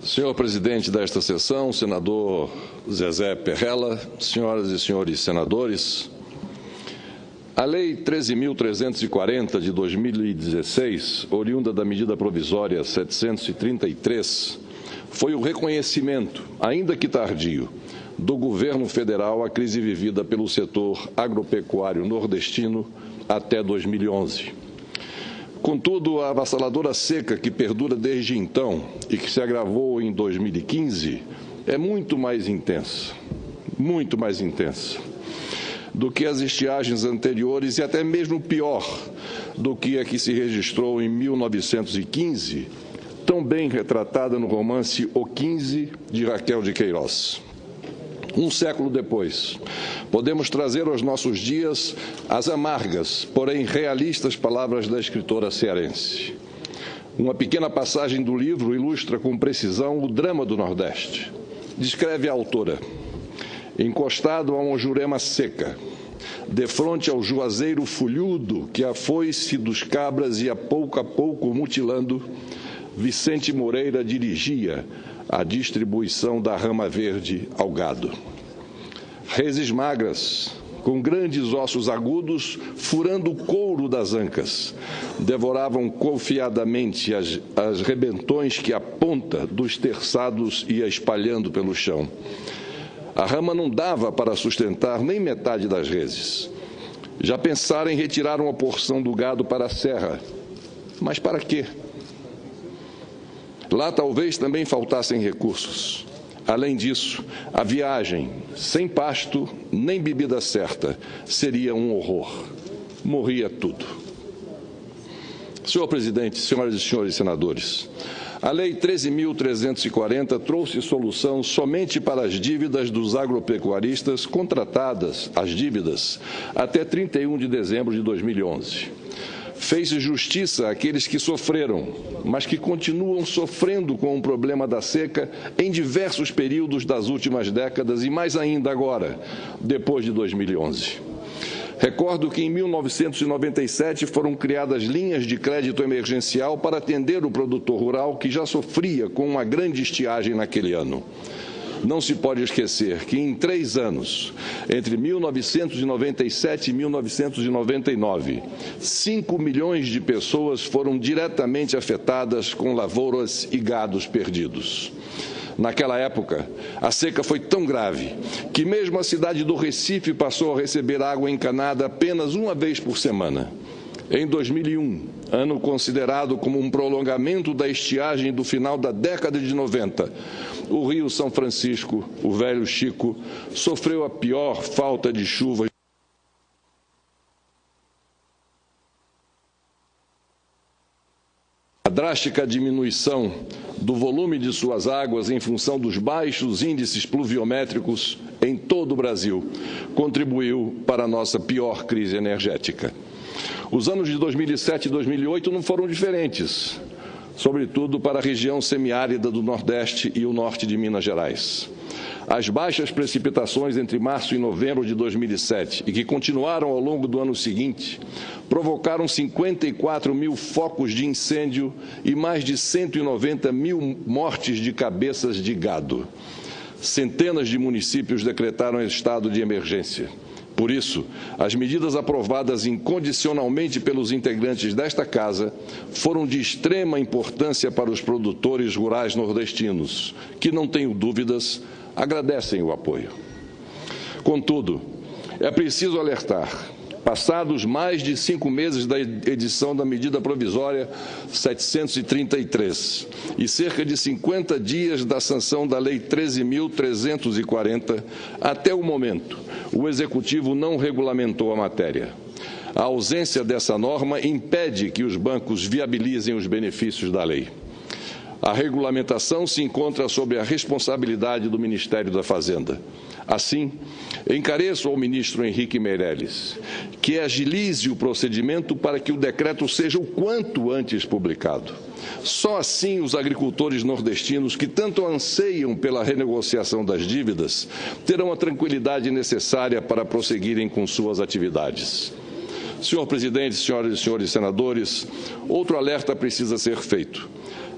Senhor presidente desta sessão, senador Zezé Perrella, senhoras e senhores senadores, a Lei 13.340 de 2016, oriunda da medida provisória 733, foi o reconhecimento, ainda que tardio, do governo federal à crise vivida pelo setor agropecuário nordestino até 2011. Contudo, a avassaladora seca que perdura desde então e que se agravou em 2015 é muito mais intensa do que as estiagens anteriores e até mesmo pior do que a que se registrou em 1915, tão bem retratada no romance O 15, de Raquel de Queiroz. Um século depois, podemos trazer aos nossos dias as amargas, porém realistas palavras da escritora cearense. Uma pequena passagem do livro ilustra com precisão o drama do Nordeste. Descreve a autora: encostado a uma jurema seca, defronte ao juazeiro folhudo que a foice dos cabras ia pouco a pouco mutilando, Vicente Moreira dirigia a distribuição da rama verde ao gado. Reses magras, com grandes ossos agudos, furando o couro das ancas, devoravam confiadamente as rebentões que a ponta dos terçados ia espalhando pelo chão. A rama não dava para sustentar nem metade das reses. Já pensaram em retirar uma porção do gado para a serra. Mas para quê? Lá talvez também faltassem recursos. Além disso, a viagem, sem pasto nem bebida certa, seria um horror. Morria tudo. Senhor presidente, senhoras e senhores senadores, a Lei 13.340 trouxe solução somente para as dívidas dos agropecuaristas contratadas, as dívidas, até 31 de dezembro de 2011. Fez justiça àqueles que sofreram, mas que continuam sofrendo com o problema da seca em diversos períodos das últimas décadas e mais ainda agora, depois de 2011. Recordo que em 1997 foram criadas linhas de crédito emergencial para atender o produtor rural que já sofria com uma grande estiagem naquele ano. Não se pode esquecer que em 3 anos, entre 1997 e 1999, 5 milhões de pessoas foram diretamente afetadas com lavouras e gados perdidos. Naquela época, a seca foi tão grave que mesmo a cidade do Recife passou a receber água encanada apenas uma vez por semana. Em 2001, ano considerado como um prolongamento da estiagem do final da década de 90, o Rio São Francisco, o Velho Chico, sofreu a pior falta de chuva. A drástica diminuição do volume de suas águas em função dos baixos índices pluviométricos em todo o Brasil contribuiu para a nossa pior crise energética. Os anos de 2007 e 2008 não foram diferentes, sobretudo para a região semiárida do Nordeste e o norte de Minas Gerais. As baixas precipitações entre março e novembro de 2007 e que continuaram ao longo do ano seguinte provocaram 54 mil focos de incêndio e mais de 190 mil mortes de cabeças de gado. Centenas de municípios decretaram estado de emergência. Por isso, as medidas aprovadas incondicionalmente pelos integrantes desta Casa foram de extrema importância para os produtores rurais nordestinos, que, não tenho dúvidas, agradecem o apoio. Contudo, é preciso alertar: passados mais de 5 meses da edição da medida provisória 733 e cerca de 50 dias da sanção da Lei 13.340, até o momento, o Executivo não regulamentou a matéria. A ausência dessa norma impede que os bancos viabilizem os benefícios da lei. A regulamentação se encontra sob a responsabilidade do Ministério da Fazenda. Assim, encareço ao ministro Henrique Meirelles que agilize o procedimento para que o decreto seja o quanto antes publicado. Só assim os agricultores nordestinos que tanto anseiam pela renegociação das dívidas terão a tranquilidade necessária para prosseguirem com suas atividades. Senhor presidente, senhoras e senhores senadores, outro alerta precisa ser feito.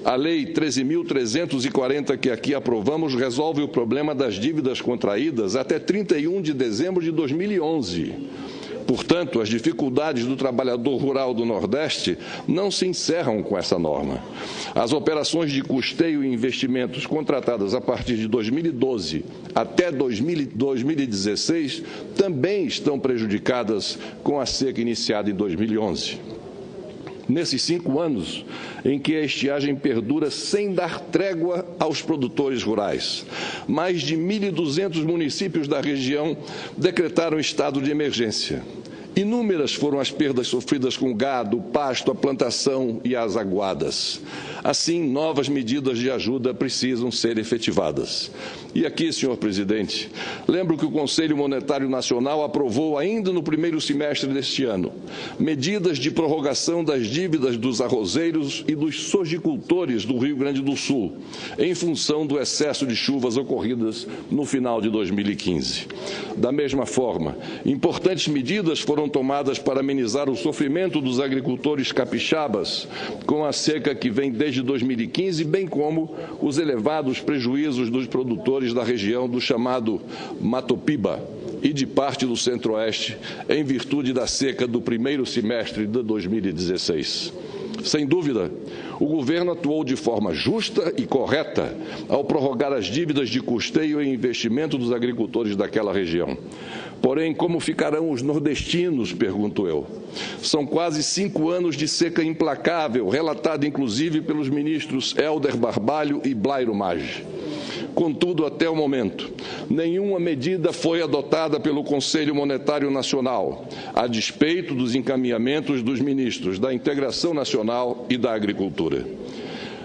A Lei 13.340, que aqui aprovamos, resolve o problema das dívidas contraídas até 31 de dezembro de 2011. Portanto, as dificuldades do trabalhador rural do Nordeste não se encerram com essa norma. As operações de custeio e investimentos contratadas a partir de 2012 até 2016 também estão prejudicadas com a seca iniciada em 2011. Nesses 5 anos em que a estiagem perdura sem dar trégua aos produtores rurais, mais de 1.200 municípios da região decretaram estado de emergência. Inúmeras foram as perdas sofridas com o gado, o pasto, a plantação e as aguadas. Assim, novas medidas de ajuda precisam ser efetivadas. E aqui, senhor presidente, lembro que o Conselho Monetário Nacional aprovou ainda no primeiro semestre deste ano medidas de prorrogação das dívidas dos arrozeiros e dos sojicultores do Rio Grande do Sul, em função do excesso de chuvas ocorridas no final de 2015. Da mesma forma, importantes medidas foram tomadas para amenizar o sofrimento dos agricultores capixabas com a seca que vem desde 2015, bem como os elevados prejuízos dos produtores da região do chamado Mato Piba e de parte do Centro-Oeste, em virtude da seca do primeiro semestre de 2016. Sem dúvida, o governo atuou de forma justa e correta ao prorrogar as dívidas de custeio e investimento dos agricultores daquela região. Porém, como ficarão os nordestinos, pergunto eu? São quase 5 anos de seca implacável, relatada inclusive pelos ministros Helder Barbalho e Blairo Maggi. Contudo, até o momento, nenhuma medida foi adotada pelo Conselho Monetário Nacional, a despeito dos encaminhamentos dos ministros da Integração Nacional e da Agricultura.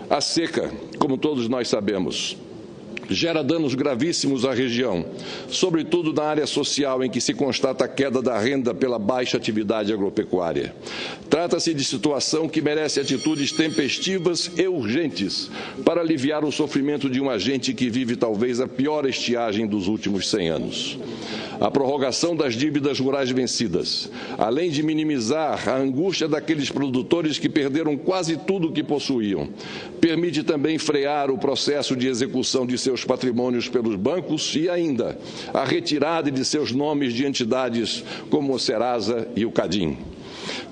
A seca, como todos nós sabemos, gera danos gravíssimos à região, sobretudo na área social em que se constata a queda da renda pela baixa atividade agropecuária. Trata-se de situação que merece atitudes tempestivas e urgentes para aliviar o sofrimento de uma gente que vive talvez a pior estiagem dos últimos 100 anos. A prorrogação das dívidas rurais vencidas, além de minimizar a angústia daqueles produtores que perderam quase tudo o que possuíam, permite também frear o processo de execução de seus patrimônios pelos bancos e ainda a retirada de seus nomes de entidades como o Serasa e o Cadim.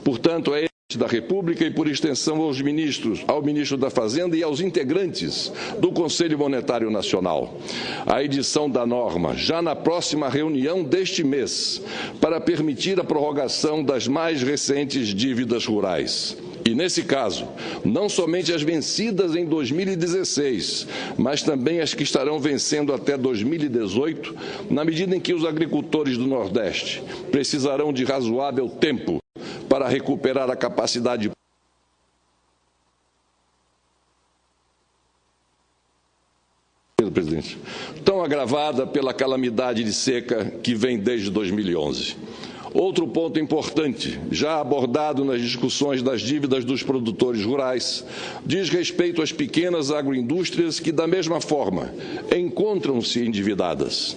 Portanto, é da República e, por extensão, ao ministro da Fazenda e aos integrantes do Conselho Monetário Nacional, a edição da norma já na próxima reunião deste mês para permitir a prorrogação das mais recentes dívidas rurais. E, nesse caso, não somente as vencidas em 2016, mas também as que estarão vencendo até 2018, na medida em que os agricultores do Nordeste precisarão de razoável tempo para recuperar a capacidade presidente, tão agravada pela calamidade de seca que vem desde 2011. Outro ponto importante, já abordado nas discussões das dívidas dos produtores rurais, diz respeito às pequenas agroindústrias que, da mesma forma, encontram-se endividadas.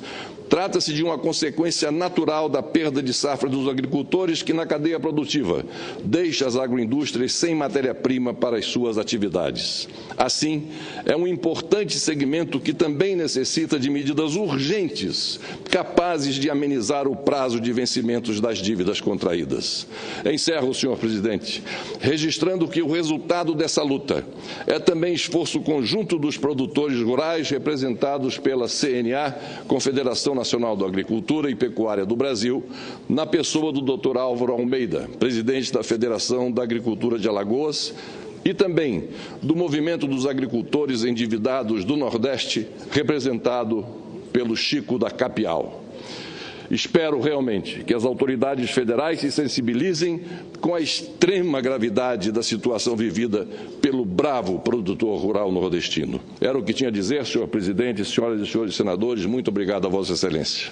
Trata-se de uma consequência natural da perda de safra dos agricultores que, na cadeia produtiva, deixa as agroindústrias sem matéria-prima para as suas atividades. Assim, é um importante segmento que também necessita de medidas urgentes, capazes de amenizar o prazo de vencimentos das dívidas contraídas. Encerro, senhor presidente, registrando que o resultado dessa luta é também esforço conjunto dos produtores rurais, representados pela CNA, Confederação Nacional da Agricultura e Pecuária do Brasil, na pessoa do Dr. Álvaro Almeida, presidente da Federação da Agricultura de Alagoas, e também do Movimento dos Agricultores Endividados do Nordeste, representado pelo Chico da Capial. Espero realmente que as autoridades federais se sensibilizem com a extrema gravidade da situação vivida pelo bravo produtor rural nordestino. Era o que tinha a dizer, senhor presidente, senhoras e senhores senadores. Muito obrigado a Vossa Excelência.